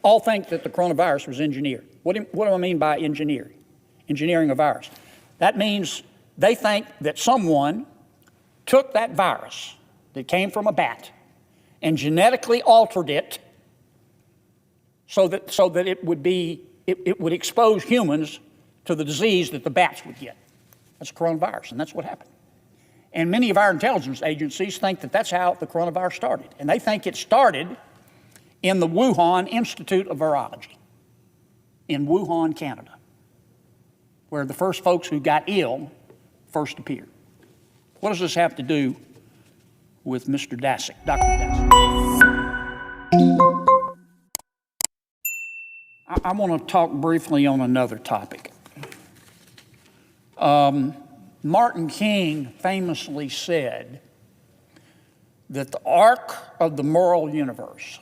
all think that the coronavirus was engineered. What do I mean by engineering? Engineering a virus. That means they think that someone took that virus that came from a bat and genetically altered it so that it would expose humans to the disease that the bats would get. That's coronavirus, and that's what happened. And many of our intelligence agencies think that that's how the coronavirus started. And they think it started in the Wuhan Institute of Virology in Wuhan, Canada, where the first folks who got ill first appeared. What does this have to do with Mr. Daszak, Dr. Daszak? I want to talk briefly on another topic. Martin King famously said that the arc of the moral universe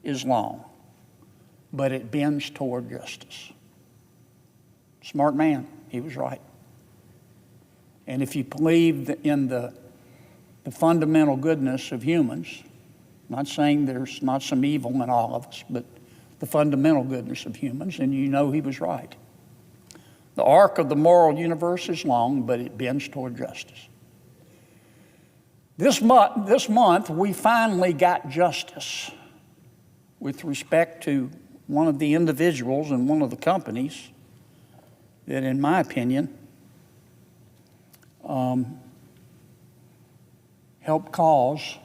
is long, but it bends toward justice. Smart man, he was right. And if you believe in the fundamental goodness of humans, I'm not saying there's not some evil in all of us, but the fundamental goodness of humans, and you know he was right. The arc of the moral universe is long, but it bends toward justice. This month, we finally got justice with respect to one of the individuals and one of the companies that, in my opinion, helped cause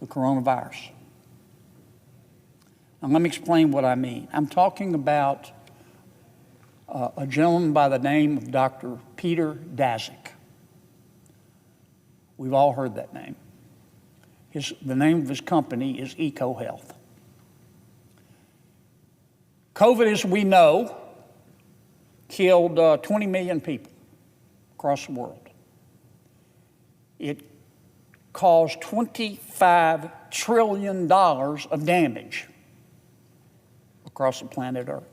the coronavirus. Now, let me explain what I mean. I'm talking about a gentleman by the name of Dr. Peter Daszak. We've all heard that name. The name of his company is EcoHealth. COVID, as we know, killed 20 million people across the world. It caused $25 trillion of damage across the planet Earth.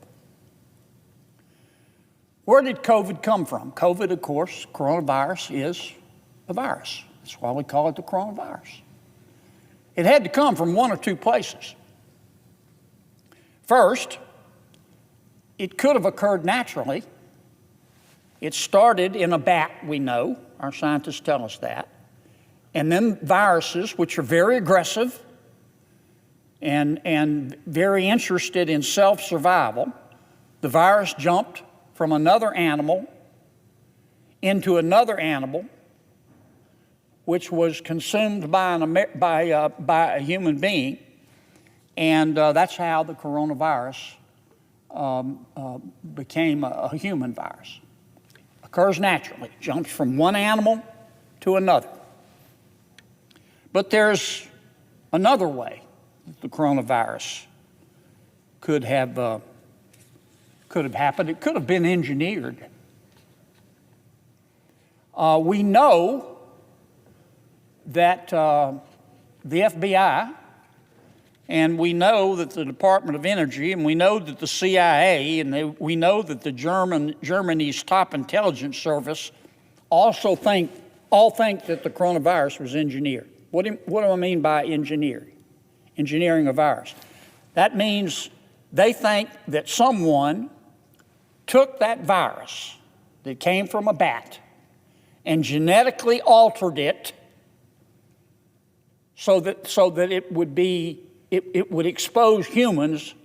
Where did COVID come from? COVID, of course, coronavirus is a virus. That's why we call it the coronavirus. It had to come from one or two places. First, it could have occurred naturally. It started in a bat, we know. Our scientists tell us that. And then viruses, which are very aggressive and very interested in self-survival, the virus jumped from another animal into another animal, which was consumed by a human being, and that's how the coronavirus became a human virus. Occurs naturally, jumps from one animal to another. But there's another way that the coronavirus could have happened. It could have been engineered. We know that the FBI, and we know that the Department of Energy, and we know that the CIA, and we know that the Germany's top intelligence service all think that the coronavirus was engineered. What do I mean by engineering? Engineering a virus. That means they think that someone took that virus that came from a bat and genetically altered it so that it would expose humans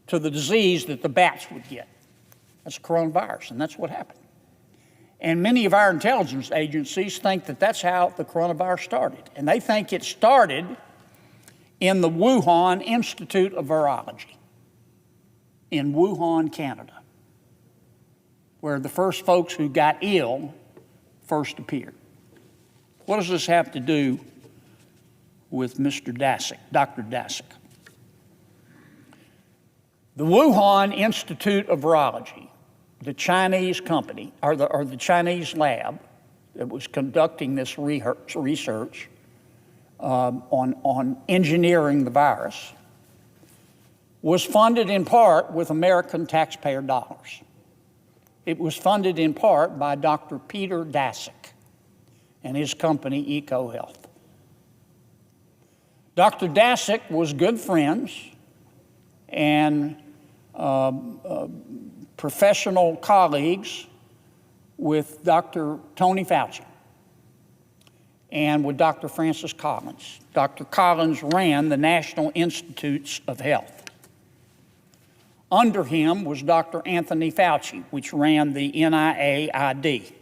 to the disease that the bats would get. That's coronavirus, and that's what happened. And many of our intelligence agencies think that that's how the coronavirus started. And they think it started in the Wuhan Institute of Virology in Wuhan, Canada, where the first folks who got ill first appeared. What does this have to do with Mr. Daszak, Dr. Daszak? The Wuhan Institute of Virology, the Chinese company, or the Chinese lab that was conducting this research on engineering the virus, was funded in part with American taxpayer dollars. It was funded in part by Dr. Peter Daszak and his company, EcoHealth. Dr. Daszak was good friends and professional colleagues with Dr. Tony Fauci and with Dr. Francis Collins. Dr. Collins ran the National Institutes of Health. Under him was Dr. Anthony Fauci, which ran the NIAID,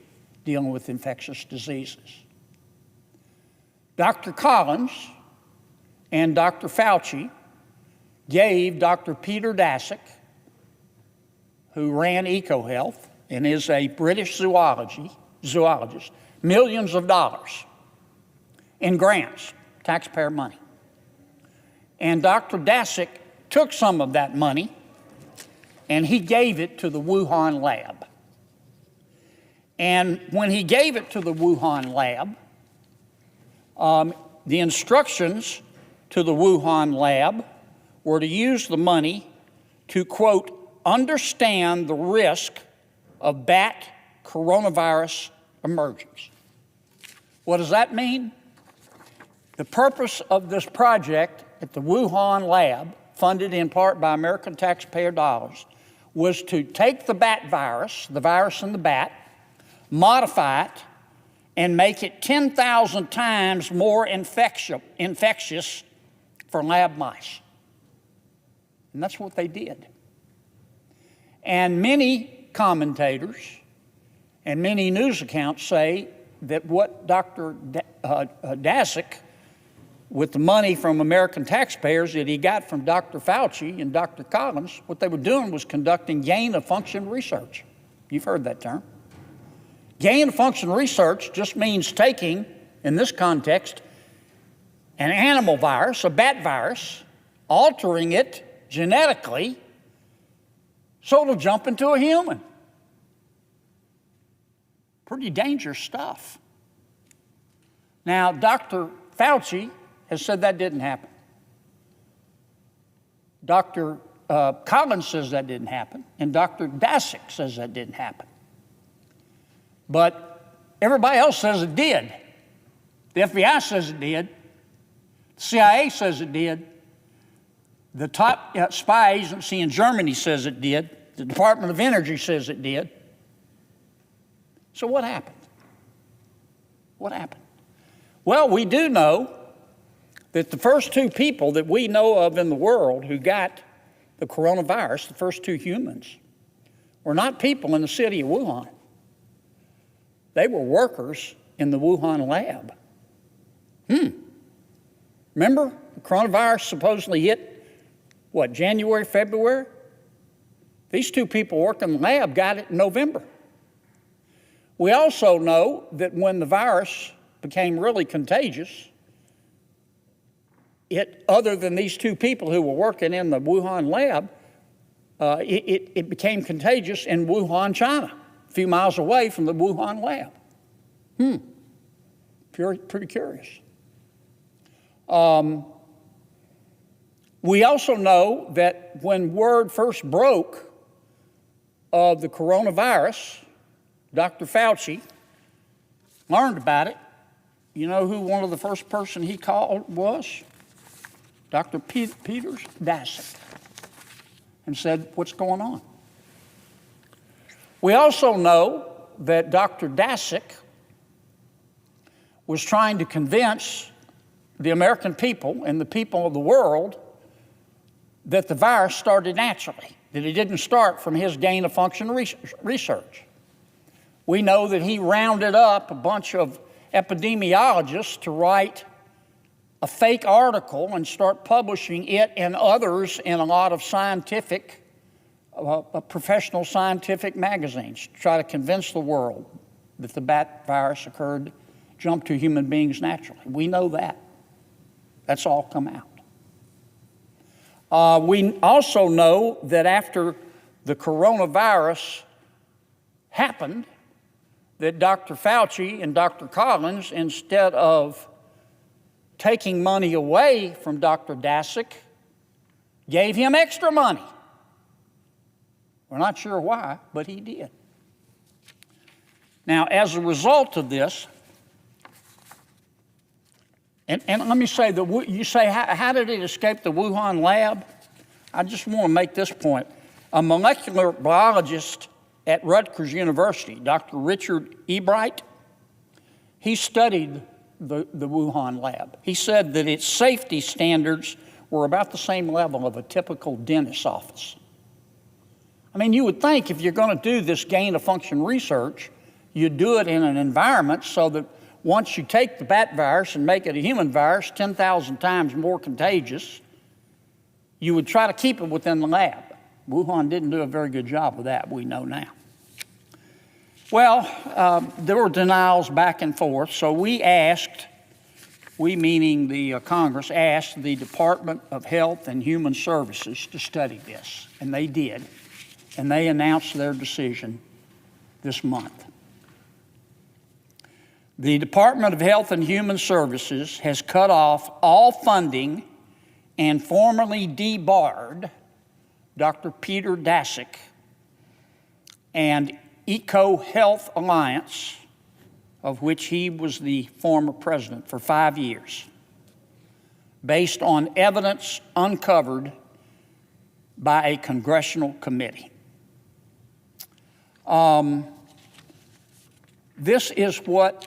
dealing with infectious diseases. Dr. Collins and Dr. Fauci gave Dr. Peter Daszak, who ran EcoHealth and is a British zoologist, millions of dollars in grants, taxpayer money. And Dr. Daszak took some of that money and he gave it to the Wuhan lab. And when he gave it to the Wuhan lab, the instructions to the Wuhan lab were to use the money to, quote, understand the risk of bat coronavirus emergence. What does that mean? The purpose of this project at the Wuhan lab, funded in part by American taxpayer dollars, was to take the bat virus, the virus in the bat, modify it, and make it 10,000 times more infectious for lab mice. And that's what they did. And many commentators and many news accounts say that what Dr. Daszak, with the money from American taxpayers that he got from Dr. Fauci and Dr. Collins, what they were doing was conducting gain-of-function research. You've heard that term. Gain-of-function research just means taking, in this context, an animal virus, a bat virus, altering it genetically so it'll jump into a human. Pretty dangerous stuff. Now, Dr. Fauci has said that didn't happen. Dr. Collins says that didn't happen, and Dr. Daszak says that didn't happen. But everybody else says it did. The FBI says it did. The CIA says it did. The top spy agency in Germany says it did. The Department of Energy says it did. So what happened? What happened? Well, we do know that the first two people that we know of in the world who got the coronavirus, the first two humans, were not people in the city of Wuhan. They were workers in the Wuhan lab. Remember, the coronavirus supposedly hit, what, January, February? These two people working in the lab got it in November. We also know that when the virus became really contagious, other than these two people who were working in the Wuhan lab, it became contagious in Wuhan, China, a few miles away from the Wuhan lab. Pretty curious. We also know that when word first broke of the coronavirus, Dr. Fauci learned about it. You know who one of the first person he called was? Dr. Peter Daszak, and said, what's going on? We also know that Dr. Daszak was trying to convince the American people and the people of the world that the virus started naturally, that it didn't start from his gain-of-function research. We know that he rounded up a bunch of epidemiologists to write a fake article and start publishing it and others in a lot of scientific, professional scientific magazines to try to convince the world that the bat virus jumped to human beings naturally. We know that. That's all come out. We also know that after the coronavirus happened, that Dr. Fauci and Dr. Collins, instead of taking money away from Dr. Daszak, gave him extra money. We're not sure why, but he did. Now, as a result of this, And let me say, you say, how did it escape the Wuhan lab? I just want to make this point. A molecular biologist at Rutgers University, Dr. Richard Ebright, he studied the Wuhan lab. He said that its safety standards were about the same level of a typical dentist's office. I mean, you would think if you're going to do this gain-of-function research, you'd do it in an environment so that once you take the bat virus and make it a human virus 10,000 times more contagious, you would try to keep it within the lab. Wuhan didn't do a very good job with that, we know now. Well, there were denials back and forth, so we meaning the Congress, asked the Department of Health and Human Services to study this, and they did, and they announced their decision this month. The Department of Health and Human Services has cut off all funding and formally debarred Dr. Peter Daszak and EcoHealth Alliance, of which he was the former president, for 5 years, based on evidence uncovered by a congressional committee. This is what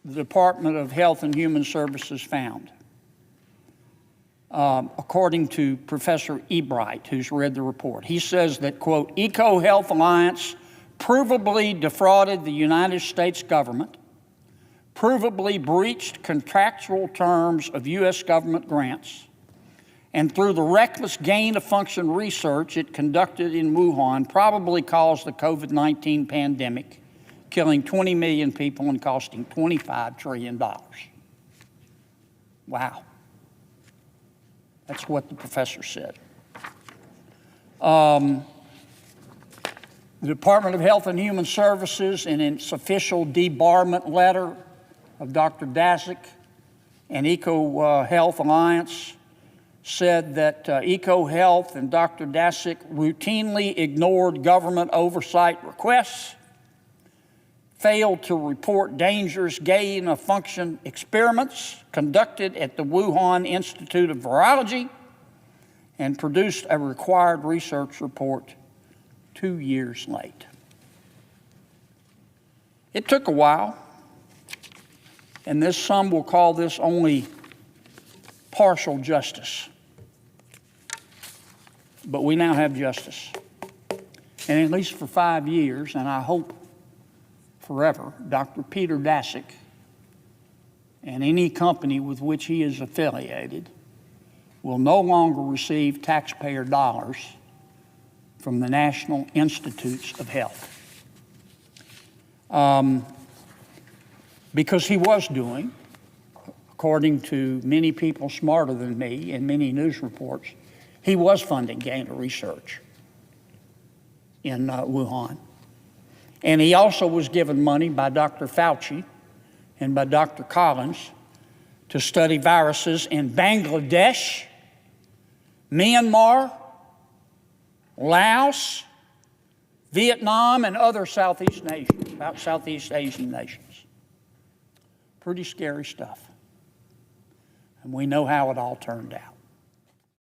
the Department of Health and Human Services found. According to Professor Ebright, who's read the report. He says that, quote, EcoHealth Alliance provably defrauded the United States government, provably breached contractual terms of U.S. government grants, and through the reckless gain-of-function research it conducted in Wuhan, probably caused the COVID-19 pandemic, killing 20 million people and costing $25 trillion. Wow. That's what the professor said. The Department of Health and Human Services, in its official debarment letter of Dr. Daszak and EcoHealth Alliance, said that EcoHealth and Dr. Daszak routinely ignored government oversight requests, failed to report dangerous gain-of-function experiments conducted at the Wuhan Institute of Virology, and produced a required research report 2 years late. It took a while, and some will call this only partial justice. But we now have justice. And at least for 5 years, and I hope forever, Dr. Peter Daszak and any company with which he is affiliated will no longer receive taxpayer dollars from the National Institutes of Health. Because he was doing, according to many people smarter than me and many news reports, he was funding gain of research in Wuhan. And he also was given money by Dr. Fauci and by Dr. Collins to study viruses in Bangladesh, Myanmar, Laos, Vietnam, and other Southeast Asian nations. Pretty scary stuff. And we know how it all turned out.